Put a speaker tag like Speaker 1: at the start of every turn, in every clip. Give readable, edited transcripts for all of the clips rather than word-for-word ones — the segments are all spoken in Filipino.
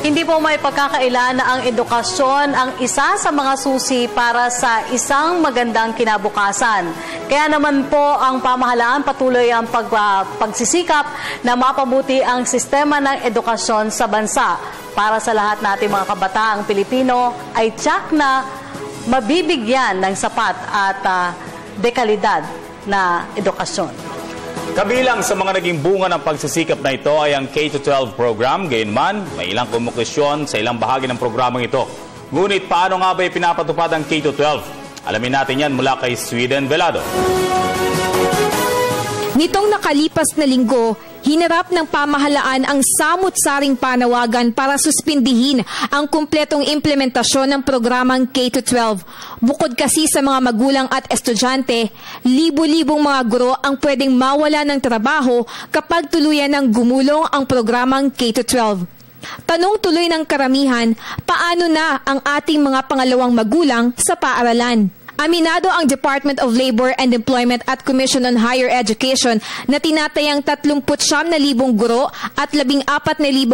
Speaker 1: Hindi po may pagkakaila na ang edukasyon ang isa sa mga susi para sa isang magandang kinabukasan. Kaya naman po ang pamahalaan patuloy ang pagsisikap na mapabuti ang sistema ng edukasyon sa bansa para sa lahat nating mga kabataang Pilipino ay tiyak na mabibigyan ng sapat at dekalidad na edukasyon.
Speaker 2: Kabilang sa mga naging bunga ng pagsisikap na ito ay ang K-12 program. Gayunman, may ilang kumukisyon sa ilang bahagi ng programang ito. Ngunit paano nga ba ipinapatupad ang K-12? Alamin natin yan mula kay Sweden Velado.
Speaker 3: Nitong nakalipas na linggo, hinarap ng pamahalaan ang samut-saring panawagan para suspindihin ang kumpletong implementasyon ng programang K-12. Bukod kasi sa mga magulang at estudyante, libo-libong mga guro ang pwedeng mawala ng trabaho kapag tuluyan ng gumulong ang programang K-12. Tanong tuloy ng karamihan, paano na ang ating mga pangalawang magulang sa paaralan? Aminado ang Department of Labor and Employment at Commission on Higher Education na tinatayang 39,000 guro at 14,000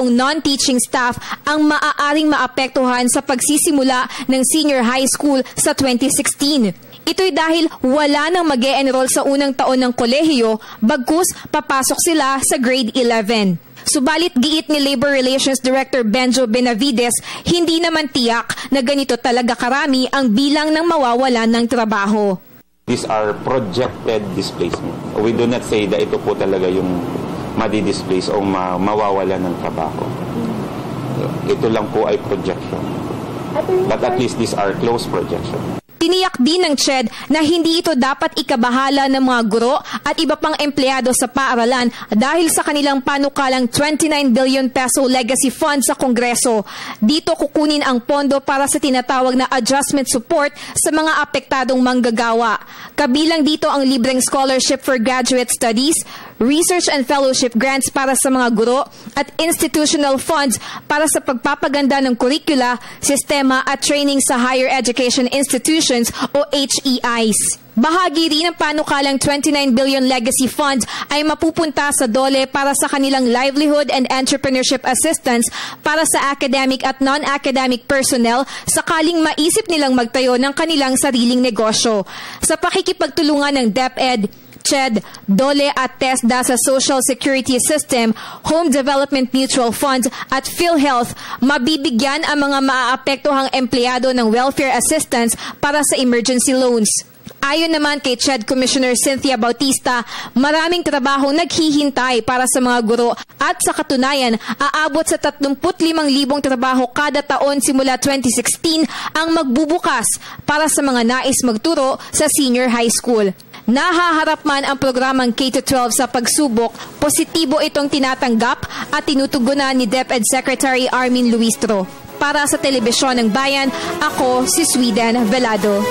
Speaker 3: non-teaching staff ang maaaring maapektuhan sa pagsisimula ng senior high school sa 2016. Ito'y dahil wala nang mag-e-enroll sa unang taon ng kolehiyo, bagkus papasok sila sa grade 11. Subalit giit ni Labor Relations Director Benjo Benavides, hindi naman tiyak na ganito talaga karami ang bilang ng mawawalan ng trabaho.
Speaker 4: These are projected displacement. We do not say na ito po talaga yung madi-displace o mawawalan ng trabaho. Ito lang po ay projection. But at least these are close projection.
Speaker 3: Tiniyak din ng CHED na hindi ito dapat ikabahala ng mga guro at iba pang empleyado sa paaralan dahil sa kanilang panukalang 29 billion peso legacy fund sa Kongreso. Dito kukunin ang pondo para sa tinatawag na adjustment support sa mga apektadong manggagawa. Kabilang dito ang libreng scholarship for graduate studies, research and fellowship grants para sa mga guro at institutional funds para sa pagpapaganda ng kurikula, sistema at training sa higher education institutions o HEIs. Bahagi rin ng panukalang 29 billion legacy funds ay mapupunta sa DOLE para sa kanilang livelihood and entrepreneurship assistance para sa academic at non-academic personnel sakaling maisip nilang magtayo ng kanilang sariling negosyo. Sa pakikipagtulungan ng DepEd, CHED, DOLE at TESDA sa Social Security System, Home Development Mutual Funds at PhilHealth, mabibigyan ang mga maaapektuhang empleyado ng welfare assistance para sa emergency loans. Ayon naman kay CHED Commissioner Cynthia Bautista, maraming trabaho naghihintay para sa mga guro at sa katunayan, aabot sa 35,000 trabaho kada taon simula 2016 ang magbubukas para sa mga nais magturo sa senior high school. Nahaharap man ang programang K-12 sa pagsubok, positibo itong tinatanggap at tinutugunan ni DepEd Secretary Armin Luistro. Para sa Telebisyon ng Bayan, ako si Sweden Velado.